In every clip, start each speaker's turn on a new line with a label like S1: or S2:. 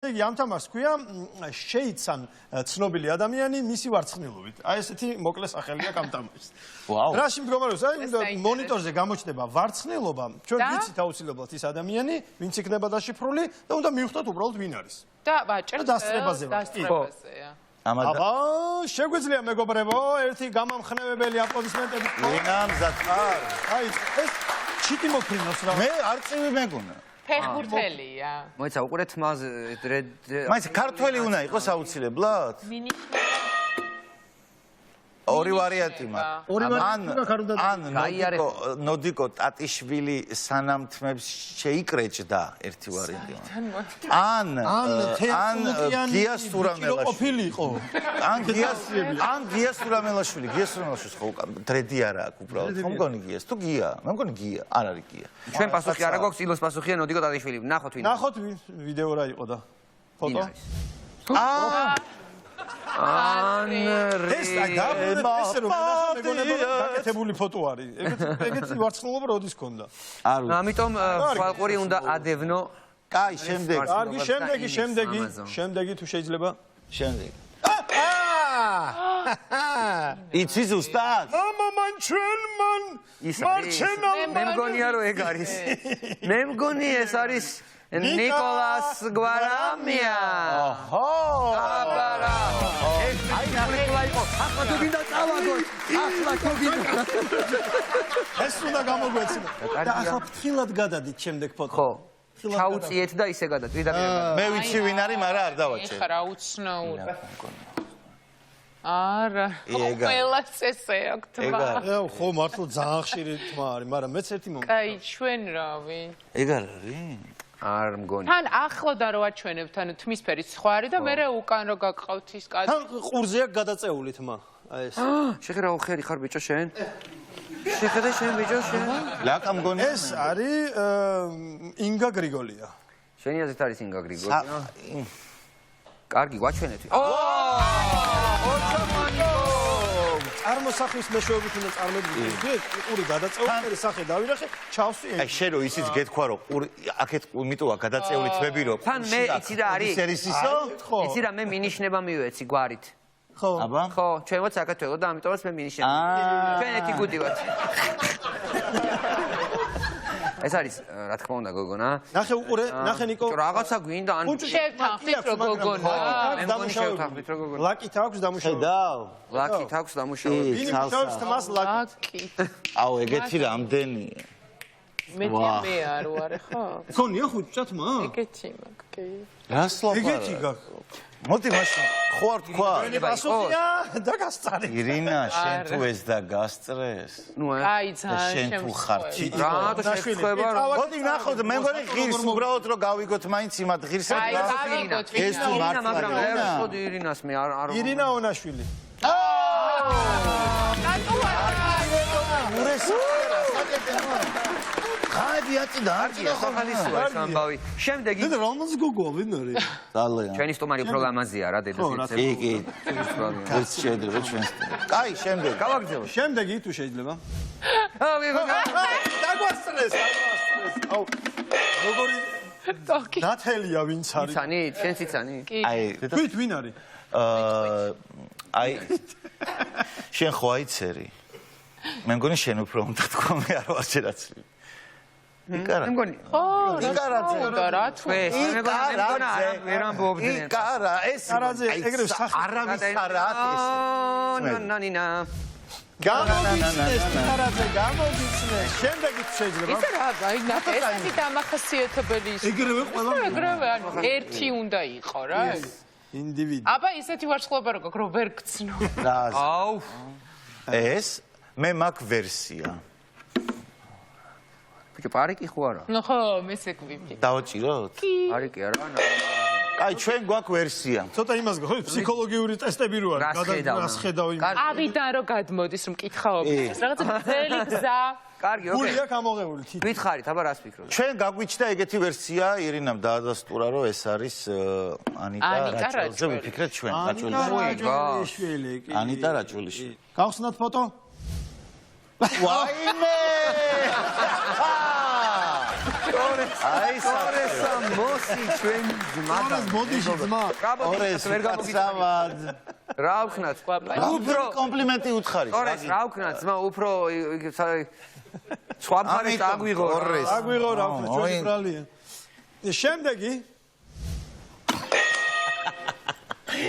S1: იგი ამ თამაშს ქვია შეიცან ცნობილი ადამიანი მისი ვარცხნილობით. აი ესეთი მოკლე სახელია ამ თამაშის.
S2: ვაუ.
S1: რაში მდგომარეობს? აი მონიტორზე გამოჩნდება ვარცხნილობა. ჩვენ ვიცით აუცილებლად ის ადამიანი, ვინც იქნება დაშიფრული და უნდა მივხვდეთ უბრალოდ ვინ არის.
S3: და ვაჭერთ
S1: დასწრებაზე. აბა, შეგვიძლია მეგობრებო, ერთი გამამხნევებელი აპლოდისმენტები.
S2: ვინა მზად ხარ?
S1: აი ეს ჩიტი მოფრინავს რა.
S2: მე არწივი მეგონა.
S3: ფეხბურთელია.
S4: მოიცა უყურეთ მას
S2: მაინც ქართველი უნდა იყოს აუცილებლად? ორი ვარიანტი მაქვს. ან ნოდიკო ტატიშვილი სანამთმებს შეიკრეჭდა ერთი ვარიანტი. ან გია სურამელაშვილი
S1: იყო.
S2: ან გია სურამელაშვილი ხო დრედი არა აქვს უბრალოდ. ხომ მგონი გიას? თუ გია, მე მგონი გია, არ არის გია.
S4: ჩვენ პასუხი არა გვაქვს, ილოს პასუხია ნოდიკო ტატიშვილი. ნახოთ ვინ.
S1: ნახოთ ვიდეო რა იყო და ფოტო. ეს გაკეთებული ფოტო არის. ეგეთი ვარცხნილობა როდის ქონდა?
S4: ამიტომ ხალხური უნდა ადევნო.
S2: კაი, შემდეგი.
S1: კარგი, შემდეგი თუ შეიძლება.
S2: შემდეგი. იცი ზუსტად?
S1: მან ჩვენ მან მარჩენა
S4: მე მგონია რომ ეგ არის. მე მგონი ეს არის ნიკოლას გვარამია.
S2: ოჰო.
S4: აბარა. აი ნახე იყო. ახლა თუ გინდა წავაგოთ. ახლა თუ გინდა.
S1: ეს უნდა გამოგვეცინა. და ახლა ფრთხილად გადადით შემდეგ ფოტო.
S4: ხო. ჩაუწიეთ და ისე გადადით.
S2: მე ვიცი ვინ არის, მაგრამ არ დავაჭერ.
S3: ეხლა რა უცნაური. არა, ყველას ესე აქვს თმა.
S1: ხო, მართლა ძალიან ხშირი თმა არის, მაგრამ მეც ერთი მომენტი.
S3: კაი, ჩვენ რავი.
S2: ეგ არ არის?
S4: არ მგონი.
S3: თან ახლოდა რო აჩვენებთ, ანუ თმისფერი სხვა არის და მე უკან რო გაგყავთ ის კაცი.
S1: თან ყურზე აქვს გადაწეული თმა. აი ეს.
S4: შეხედა უხერი ხარ ბიჭო შენ? შეხედა შენ ბიჭო შენ?
S2: ლაკა მგონი.
S1: ეს არის ინგა გრიგოლია.
S4: შენი აზრით არის ინგა გრიგოლია? კარგი, ვაჩვენეთ.
S1: წარმოსახვის მეშვეობით უნდა წარმოვიდგინოთ. ყური გადაწეული სახე დავირახე, ჩავსვი.
S2: აი შენ რო ისიც გეთქვა რომ ყური აქეთ მიტოვა გადაწეული თმები რომ
S4: თან მე იცი რა არის? იცი რა მე მინიშნება მივეცი გვარით.
S1: ხო.
S2: აბა?
S4: ხო, ჩვენ ვარ საქართველოს და ამიტომაც მე მინიშნები. ჩვენ ეთი გუდივართ. ეს არის რა თქმა უნდა გოგონა.
S1: ნახე უყურე, ნახე ნიკო.
S4: რაღაცა გვინდა ან
S3: შევთანხმდით რო გოგონა.
S4: მე მგონი შევთანხმდით რო გოგონა.
S1: ლაკით აქვს დამუშავებული.
S2: ხედავ.
S4: ლაკით აქვს დამუშავებული.
S1: ვინ მუშაობს თმას ლაკით?
S2: აუ ეგეთი რამდენია.
S3: მე არ ვარ ხო?
S1: გონია ხუჭა თმა?
S3: ეგეთი მაქვს, კი.
S2: რას ლაპარაკ?
S1: ეგეთი გაქვს.
S2: მოდი მაშინ ხო არ თქვა?
S1: პასუხია და გასწარი.
S2: ირინა, შენ თუ ეს და გასწრეს?
S4: ნუ
S3: აი ძალიან
S2: შენ თუ ხარ
S4: რატო შეხვდება რომ
S2: მოდი ნახოთ მე მგონი ღირს უბრალოდ რომ გავიგოთ მაინც იმად ღირსად
S3: აი გავიგოთ
S2: ეს თუ მართლა
S4: მაგრამ მე არ ვხოდი ირინას მე არ
S1: ირინა ონაშვილი.
S2: ხადი აწიდა
S4: არგია სახალისოა ეს ამბავი. შემდეგი
S1: და რომელს გოგოა ვინ არის?
S2: ძალიან
S4: ჩვენი სტუმარი პროგრამაზია რა დედას
S2: კი კი ეს შეიძლება ჩვენს კაი შემდეგი
S4: გავაგრძელო
S1: შემდეგი თუ შეიძლება დაგვასწრეს აუ როგორი ნათელია ვინც არის
S4: იცანი შენ იცანი
S2: აი
S1: თვით ვინ არის
S2: აი შენ ხო აიცერი მე მგონი შენ უფრო უნდა თქვა მე არ ვარ შერაცლი იკარა
S4: მე მგონი
S2: იკარაძე
S3: რა თუ
S4: მე მგონა ვერ ამბობდნენ
S2: იკარა ეს
S1: არაზე ეგრე
S2: არავის არა ეს
S4: ნანინა
S1: გამოგიცნეს იკარაძე გამოგიცნეს შემდეგი შეიძლება
S3: ისე რა აი ნახე დამახასიათებელი ის
S1: ეგრევე ყველა
S3: ეგრევე ანუ ერთი უნდა იყო რა
S1: ინდივიდი
S3: აბა ისეთი ვარცხლობა რო გქრო ვერ გწნო
S4: აუ
S2: ეს მე მაგ ვერსია
S4: ბიჭო პარიკი ხო არა
S3: ნუ ხო მესე გვიფი
S2: დავაჭიროთ
S4: პარიკი არა
S2: აი ჩვენ გვაქვს ვერსია
S1: ცოტა იმას ხო ფსიქოლოგიური ტესტები რო არის
S4: რას ხედავ
S3: ავიდან რო გადმოდის რომ კითხაობდეს რაღაცა ძელი გზა
S4: კარგი ოკეი
S1: გულია გამოღებული
S4: ვითხარით აბა რას ფიქრობ
S2: ჩვენ გაგვიჩნდა ეგეთი ვერსია ირინამ დაადასტურა რომ ეს არის ანიტა რაჭველზე ვიფიქრეთ ჩვენ
S1: რაჭველიშვილი
S2: ანიტა რაჭველიშვილი
S1: გავხსნათ ფოტო
S2: ვაიმე აი
S4: თორესა მოსი ჩვენ ძმადა.
S1: ბოდიში ძმა.
S2: ორეს
S4: ვერ გამოგიწევი. რა ვქნათ?
S2: უფრო კომპლიმენტი უთხარი.
S4: თორეს რა ვქნათ ძმა უფრო სხვა მხარეს აგვიღო.
S2: ორეს.
S1: აგვიღო რა ვქნა ჩვენი ბრალია. შემდეგი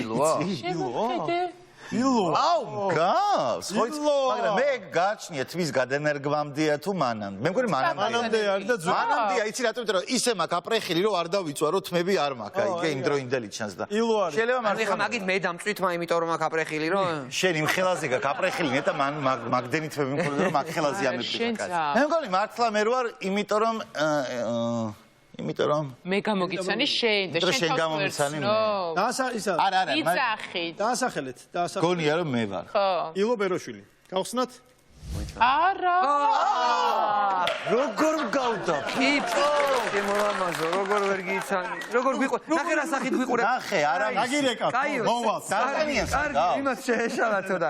S4: ილოა.
S1: ილო.
S2: აუ, გავს. ხო იცი,
S1: ილო.
S2: მაგრამ მე გააჩნია თვის გადენერგვამდეა თუ მანამდე. მე მგონი მანამდე.
S1: მანამდე არის და ძველი.
S2: მანამდეა, იცი რატომ იმიტომ რომ ისე მაქვს აპრეხილი რომ არ დავიწვა რომ თმები არ მაქვს. აი, იმ დროინდელი ჩანს და.
S1: ილო არის.
S2: შეიძლება
S4: ანუ ხა მაგით მე დამწვით იმიტომ რომ აქ აპრეხილი რომ
S2: შენ იმ ხელაზე გაქვს აპრეხილი ნეტა მან მაგდენი თმები მქონდა რომ მაგ ხელაზე ამეპირა კაცი. მე მგონი მართლა მე რო არ იმიტომ რომ
S3: მე გამოგიცანი შენ და შენ
S2: გამომიცანი მე.
S1: ისა.
S2: არა,
S3: იცახით.
S1: დაასახელეთ, დაასახელეთ.
S2: გონია რომ მე ვარ.
S3: ხო.
S1: ილო ბეროშვილი. გავხსნათ?
S3: არა.
S4: როგორ გავდა? კიფო. შემოამაზო, როგორ ვერ გიცანი? როგორ გიყო? ნახე რა სახით გიყურებ?
S2: ნახე, არა
S1: აგირეკა. მოვალ.
S4: კარგი, იმას შეეშალათო და.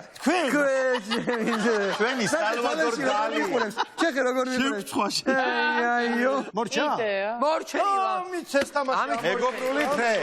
S2: ჩვენი სალვადორ დალი.
S4: ჩეხე როგორ ვიყურებ?
S1: შემწხვაში.
S4: აიო.
S1: მორჩა?
S3: იდეა.
S4: მორჩეილა.
S1: მიცეს თამაში.
S2: მეგობრული თე